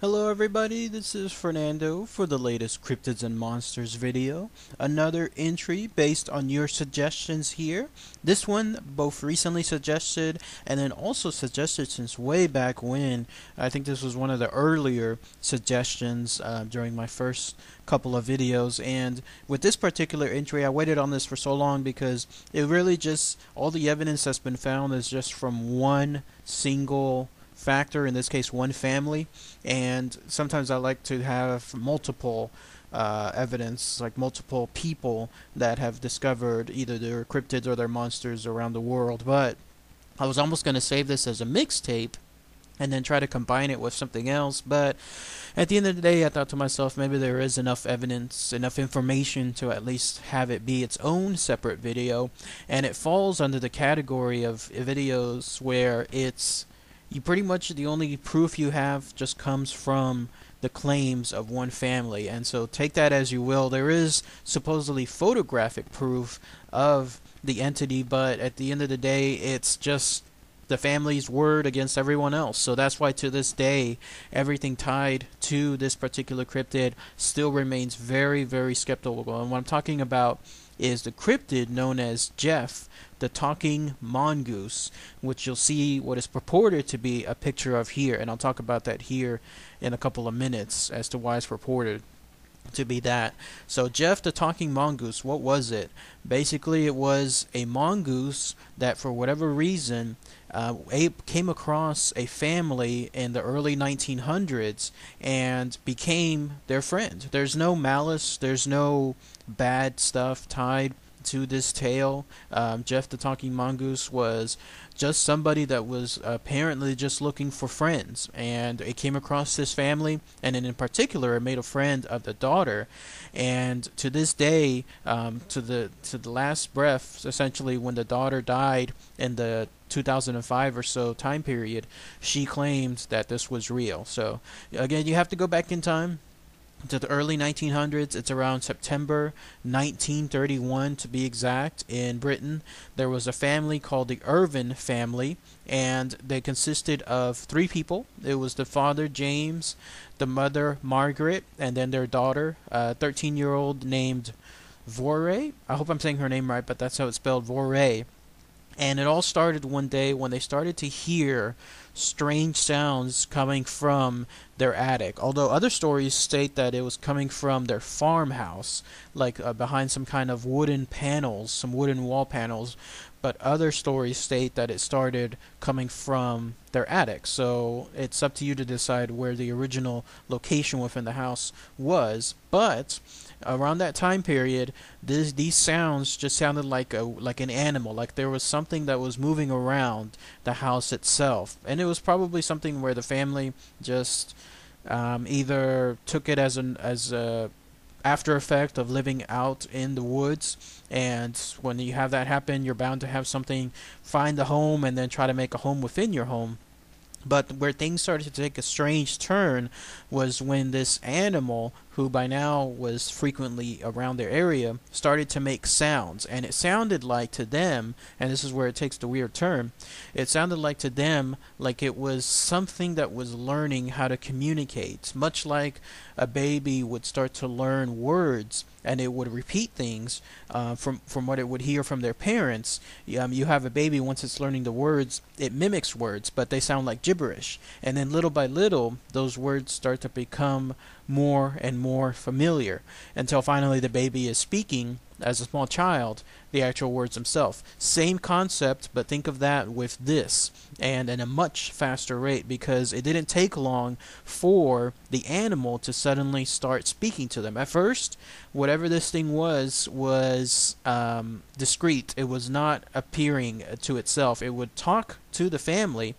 Hello everybody, this is Fernando for the latest Cryptids and Monsters video. Another entry based on your suggestions here. This one both recently suggested and then also suggested since way back when. I think this was one of the earlier suggestions during my first couple of videos, and with this particular entry I waited on this for so long because it really just, all the evidence that's been found is just from one single factor, in this case one family, and sometimes I like to have multiple evidence, like multiple people that have discovered either their cryptids or their monsters around the world. But I was almost going to save this as a mixtape and then try to combine it with something else, but at the end of the day I thought to myself, maybe there is enough evidence, enough information to at least have it be its own separate video, and it falls under the category of videos where it's pretty much the only proof you have just comes from the claims of one family. And so take that as you will. There is supposedly photographic proof of the entity, but at the end of the day it's just the family's word against everyone else. So that's why to this day everything tied to this particular cryptid still remains very, very skeptical. And what I'm talking about is the cryptid known as Gef the Talking Mongoose, which you'll see what is purported to be a picture of here, and I'll talk about that here in a couple of minutes as to why it's purported to be that. So Gef the Talking Mongoose, what was it? Basically it was a mongoose that for whatever reason came across a family in the early 1900s and became their friend. There's no malice, there's no bad stuff tied to this tale. Gef the Talking Mongoose was just somebody that was apparently just looking for friends, and it came across this family, and then in particular it made a friend of the daughter. And to this day, to the last breath, essentially when the daughter died in the 2005 or so time period, she claimed that this was real. So again, you have to go back in time to the early 1900s. It's around September 1931 to be exact. In Britain, there was a family called the Irvin family, and they consisted of three people. It was the father, James, the mother, Margaret, and then their daughter, a 13-year-old named Vorey. I hope I'm saying her name right, but that's how it's spelled, Vorey. And it all started one day when they started to hear strange sounds coming from their attic. Although other stories state that it was coming from their farmhouse, like behind some kind of wooden panels, some wooden wall panels. But other stories state that it started coming from their attic. So it's up to you to decide where the original location within the house was. But around that time period, these sounds just sounded like an animal, like there was something that was moving around the house itself, and it was probably something where the family just either took it as a after effect of living out in the woods, and when you have that happen, you're bound to have something find the home and then try to make a home within your home. But where things started to take a strange turn was when this animal, who by now was frequently around their area, started to make sounds. And it sounded like to them, and this is where it takes the weird turn, it sounded like to them like it was something that was learning how to communicate. Much like a baby would start to learn words and it would repeat things from what it would hear from their parents. You have a baby, once it's learning the words, it mimics words, but they sound like gibberish. And then little by little, those words start to become more and more familiar until finally the baby is speaking as a small child the actual words themselves. Same concept, but think of that with this, and at a much faster rate, because it didn't take long for the animal to suddenly start speaking to them. At first, whatever this thing was discreet. It was not appearing to itself. It would talk to the family,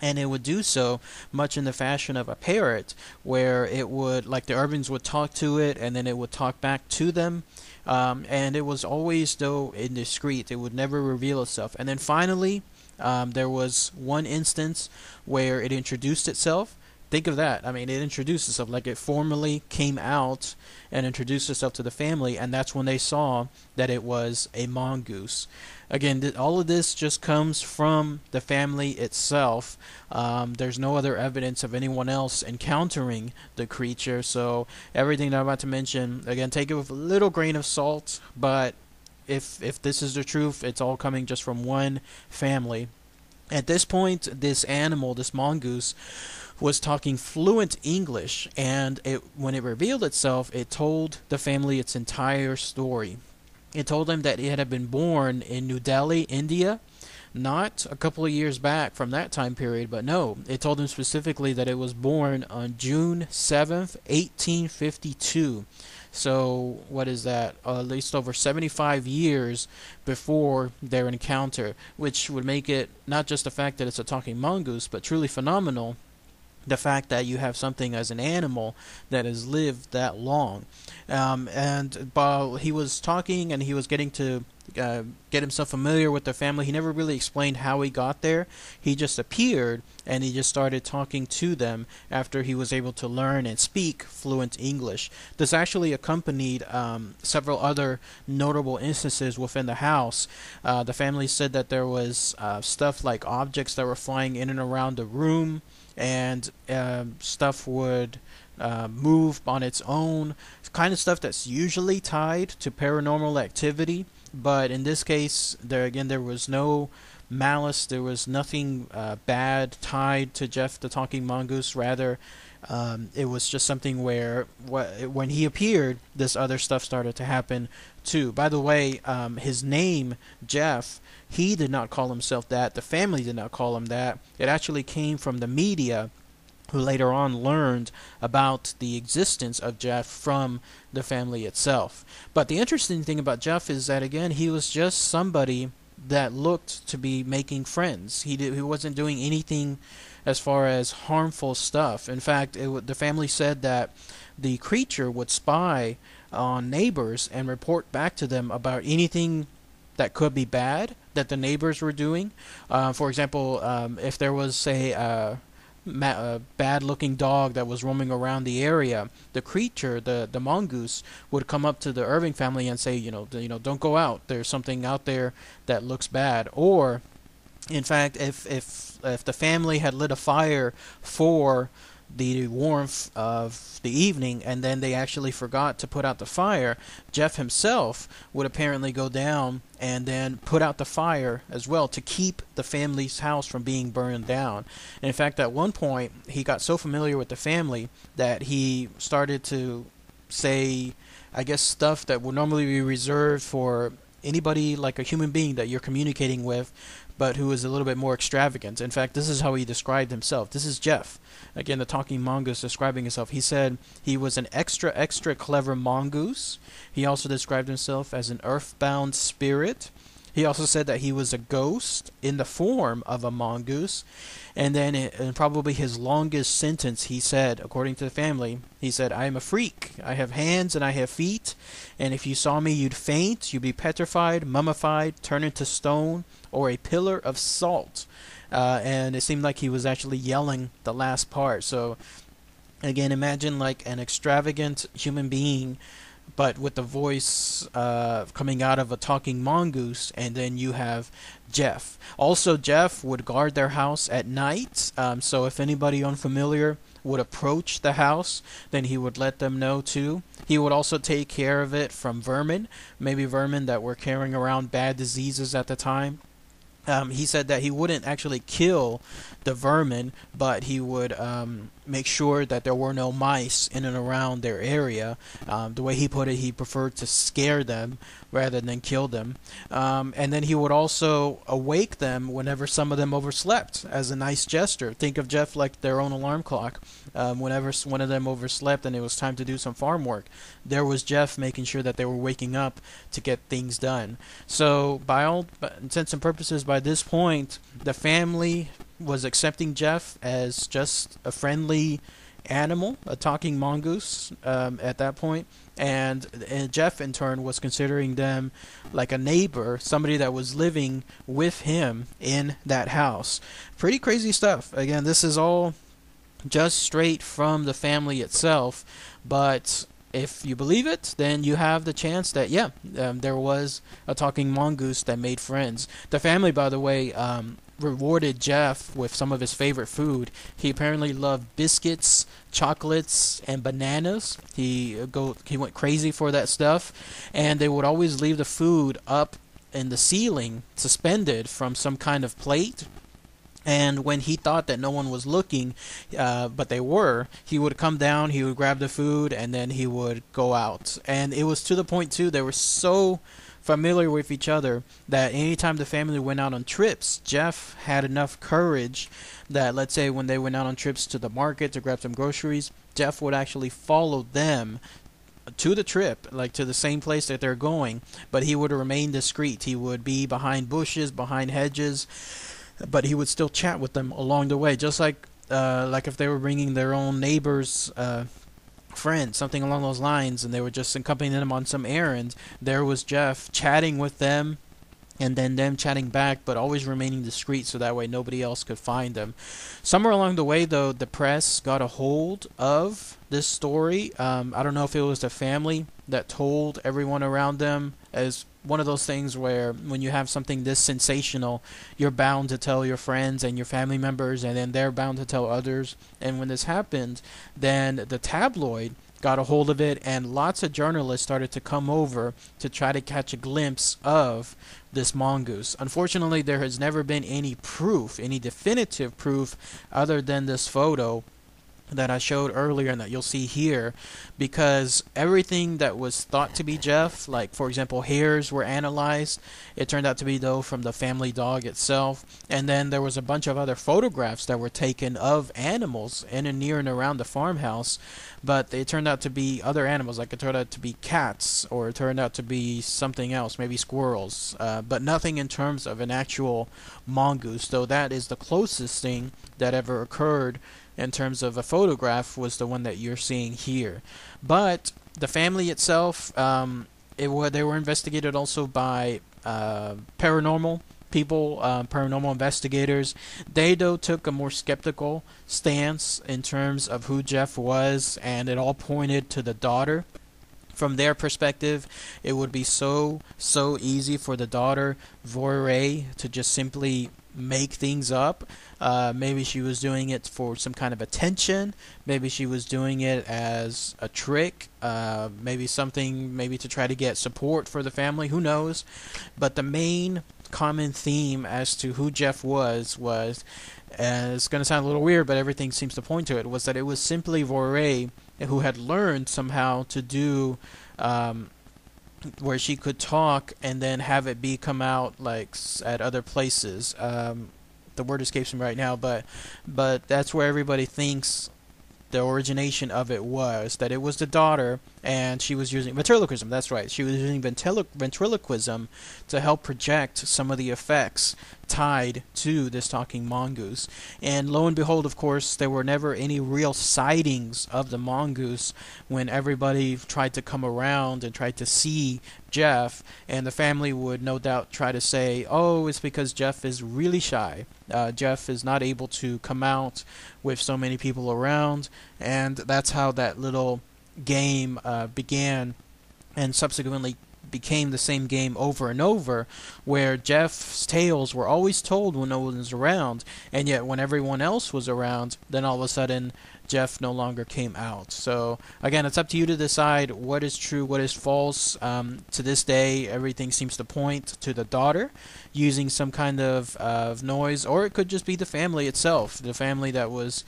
and it would do so much in the fashion of a parrot, where it would, like the Irvins would talk to it, and then it would talk back to them. And it was always, though, indiscreet. It would never reveal itself. And then finally, there was one instance where it introduced itself Think of that. I mean, it introduced itself, like it formally came out and introduced itself to the family, and that's when they saw that it was a mongoose. Again, all of this just comes from the family itself. There's no other evidence of anyone else encountering the creature, so everything that I'm about to mention, again, take it with a little grain of salt, but if this is the truth, it's all coming just from one family. At this point, this animal, this mongoose, was talking fluent English, and when it revealed itself, it told the family its entire story. It told them that it had been born in New Delhi, India, not a couple of years back from that time period, but no, it told them specifically that it was born on June 7th, 1852. So, what is that? At least over 75 years before their encounter, which would make it not just the fact that it's a talking mongoose, but truly phenomenal, the fact that you have something as an animal that has lived that long. And while he was talking and he was getting to get himself familiar with the family, he never really explained how he got there. He just appeared and he just started talking to them after he was able to learn and speak fluent English. This actually accompanied several other notable instances within the house. The family said that there was stuff like objects that were flying in and around the room, and stuff would move on its own. It's kind of stuff that's usually tied to paranormal activity, but in this case, there was no malice. There was nothing bad tied to Gef the Talking Mongoose. Rather, it was just something where when he appeared, this other stuff started to happen too. By the way, his name, Gef, he did not call himself that. The family did not call him that. It actually came from the media, who later on learned about the existence of Gef from the family itself. But the interesting thing about Gef is that, again, he was just somebody that looked to be making friends. He wasn't doing anything as far as harmful stuff. In fact, the family said that the creature would spy on neighbors and report back to them about anything that could be bad that the neighbors were doing. For example, if there was, say, a bad-looking dog that was roaming around the area, the creature, the mongoose, would come up to the Irving family and say, don't go out. There's something out there that looks bad. Or, in fact, if the family had lit a fire for the warmth of the evening, and then they actually forgot to put out the fire, Gef himself would apparently go down and then put out the fire as well to keep the family's house from being burned down. And in fact, at one point, he got so familiar with the family that he started to say, I guess, stuff that would normally be reserved for anybody like a human being that you're communicating with, but who is a little bit more extravagant. In fact, this is how he described himself. This is Gef, again, the talking mongoose, describing himself. He said he was an extra, extra clever mongoose. He also described himself as an earthbound spirit. He also said that he was a ghost in the form of a mongoose. And then in probably his longest sentence, he said, according to the family, he said, "I am a freak. I have hands and I have feet. And if you saw me, you'd faint. You'd be petrified, mummified, turn into stone, or a pillar of salt." And it seemed like he was actually yelling the last part. So, again, imagine like an extravagant human being, but with the voice coming out of a talking mongoose, and then you have Gef. Also, Gef would guard their house at night, so if anybody unfamiliar would approach the house, then he would let them know too. He would also take care of it from vermin, maybe vermin that were carrying around bad diseases at the time. He said that he wouldn't actually kill the vermin, but he would make sure that there were no mice in and around their area. The way he put it, he preferred to scare them rather than kill them. And then he would also awake them whenever some of them overslept as a nice gesture. Think of Gef like their own alarm clock. Whenever one of them overslept and it was time to do some farm work, there was Gef making sure that they were waking up to get things done. So by all intents and purposes, by this point, the family was accepting Gef as just a friendly animal, a talking mongoose at that point. And Gef, in turn, was considering them like a neighbor, somebody that was living with him in that house. Pretty crazy stuff. Again, this is all just straight from the family itself. But if you believe it, then you have the chance that, yeah, there was a talking mongoose that made friends. The family, by the way, rewarded Gef with some of his favorite food. He apparently loved biscuits, chocolates, and bananas. He went crazy for that stuff, and they would always leave the food up in the ceiling, suspended from some kind of plate. And when he thought that no one was looking, but they were, he would come down, he would grab the food, and then he would go out. And it was to the point, too, they were so familiar with each other that anytime the family went out on trips, Gef had enough courage that, let's say, when they went out on trips to the market to grab some groceries, Gef would actually follow them to the trip, like to the same place that they're going, but he would remain discreet. He would be behind bushes, behind hedges, but he would still chat with them along the way, just like if they were bringing their own neighbor's friend, something along those lines, and they were just accompanying them on some errand. There was Gef chatting with them, and then them chatting back, but always remaining discreet so that way nobody else could find them. Somewhere along the way, though, the press got a hold of this story. I don't know if it was the family that told everyone around them, as one of those things where when you have something this sensational, you're bound to tell your friends and your family members, and then they're bound to tell others. And when this happened, then the tabloid got a hold of it, and lots of journalists started to come over to try to catch a glimpse of this mongoose. Unfortunately, there has never been any proof, any definitive proof, other than this photo that I showed earlier and that you'll see here, because everything that was thought to be Gef, like for example hairs, were analyzed. It turned out to be, though, from the family dog itself. And then there was a bunch of other photographs that were taken of animals in and near and around the farmhouse, but it turned out to be other animals, like it turned out to be cats, or it turned out to be something else, maybe squirrels, but nothing in terms of an actual mongoose, though that is the closest thing that ever occurred in terms of a photograph, was the one that you're seeing here. But the family itself, they were investigated also by paranormal people, paranormal investigators. They, though, took a more skeptical stance in terms of who Gef was, and it all pointed to the daughter. From their perspective, it would be so easy for the daughter, Voirrey, to just simply make things up. Maybe she was doing it for some kind of attention. Maybe she was doing it as a trick. Maybe to try to get support for the family. Who knows? But the main common theme as to who Gef was, it's going to sound a little weird, but everything seems to point to it, was that it was simply Voirrey who had learned somehow to do where she could talk and then have it come out like at other places. The word escapes me right now, but that's where everybody thinks the origination of it was, that it was the daughter, and she was using ventriloquism. That's right, she was using ventriloquism to help project some of the effects tied to this talking mongoose. And lo and behold, of course, there were never any real sightings of the mongoose when everybody tried to come around and tried to see Gef, and the family would no doubt try to say, oh, it's because Gef is really shy. Gef is not able to come out with so many people around, and that's how that little game began, and subsequently became the same game over and over, where Gef's tales were always told when no one was around, and yet when everyone else was around, then all of a sudden Gef no longer came out. So again, it's up to you to decide what is true, what is false. To this day, everything seems to point to the daughter using some kind of noise, or it could just be the family itself, the family that was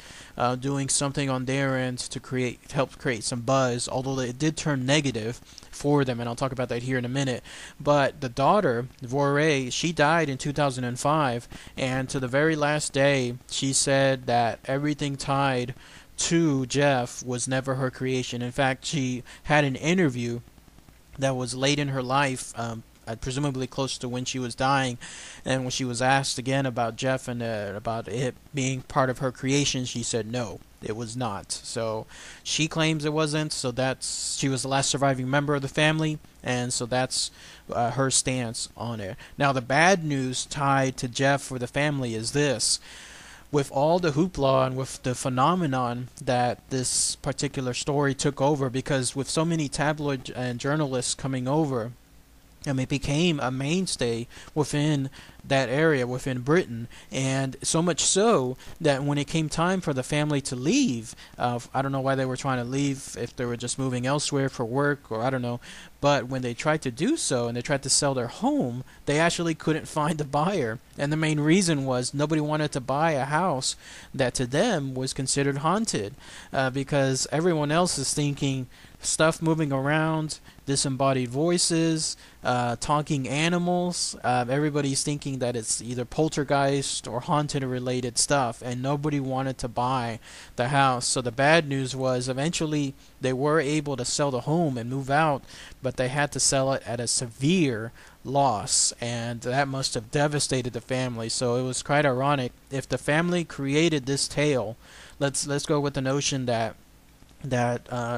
doing something on their end to help create some buzz, although it did turn negative for them, and I'll talk about that here in a minute. But the daughter, Voirrey, she died in 2005, and to the very last day, she said that everything tied to Gef was never her creation. In fact, she had an interview that was late in her life, presumably close to when she was dying, and when she was asked again about Gef and about it being part of her creation, she said no, it was not. So she claims it wasn't, so she was the last surviving member of the family, and so that's her stance on it. Now, the bad news tied to Gef for the family is this. with all the hoopla and with the phenomenon that this particular story took over, because with so many tabloid and journalists coming over, it became a mainstay within that area, within Britain, and so much so that when it came time for the family to leave, I don't know why they were trying to leave, if they were just moving elsewhere for work, or I don't know, but when they tried to do so and they tried to sell their home, they actually couldn't find a buyer. And the main reason was nobody wanted to buy a house that to them was considered haunted, because everyone else is thinking stuff moving around, disembodied voices, talking animals. Everybody's thinking that it's either poltergeist or haunted related stuff, and nobody wanted to buy the house. So the bad news was eventually they were able to sell the home and move out, but they had to sell it at a severe loss, and that must have devastated the family. So it was quite ironic. If the family created this tale, let's go with the notion that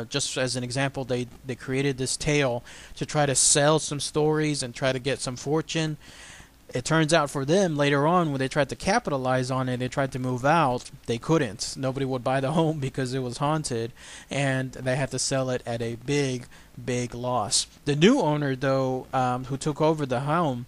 just as an example, they created this tale to try to sell some stories and try to get some fortune. It turns out for them later on, when they tried to capitalize on it, they tried to move out, they couldn't. Nobody would buy the home because it was haunted, and they had to sell it at a big loss. The new owner, though, who took over the home,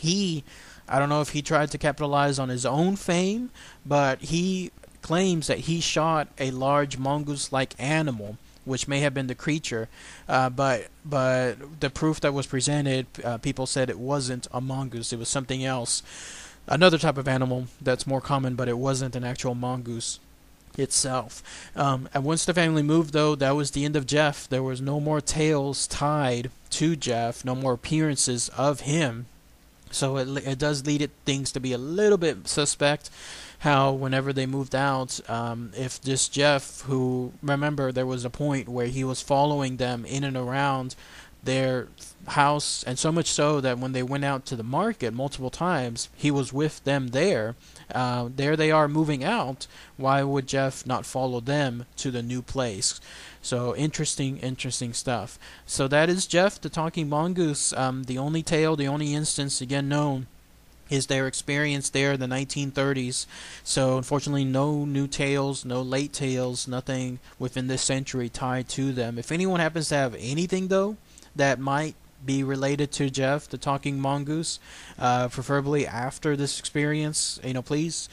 I don't know if he tried to capitalize on his own fame, but he claims that he shot a large mongoose-like animal, which may have been the creature, but the proof that was presented, people said it wasn't a mongoose, it was something else, another type of animal that's more common, but it wasn't an actual mongoose itself. And once the family moved, though, that was the end of Gef. There was no more tales tied to Gef, no more appearances of him. So it does lead things to be a little bit suspect, how whenever they moved out, if this Gef, who, remember, there was a point where he was following them in and around their house, and so much so that when they went out to the market multiple times, he was with them there. There they are moving out. Why would Gef not follow them to the new place? So interesting stuff. So that is Gef the Talking Mongoose. The only tale, the only instance again known is their experience there in the 1930s. So unfortunately no new tales, no late tales, nothing within this century tied to them. If anyone happens to have anything though that might be related to Gef the Talking Mongoose, preferably after this experience, please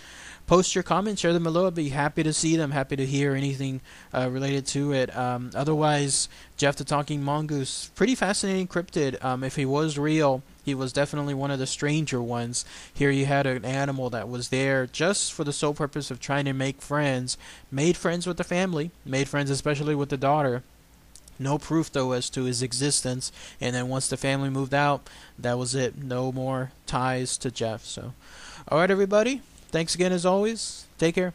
post your comments, share them below. I'd be happy to see them, happy to hear anything related to it. Otherwise, Gef the Talking Mongoose, pretty fascinating cryptid. If he was real, he was definitely one of the stranger ones. Here you had an animal that was there just for the sole purpose of trying to make friends, made friends with the family, made friends especially with the daughter. No proof though as to his existence, and then once the family moved out, that was it. No more ties to Gef. So alright everybody, thanks again as always. Take care.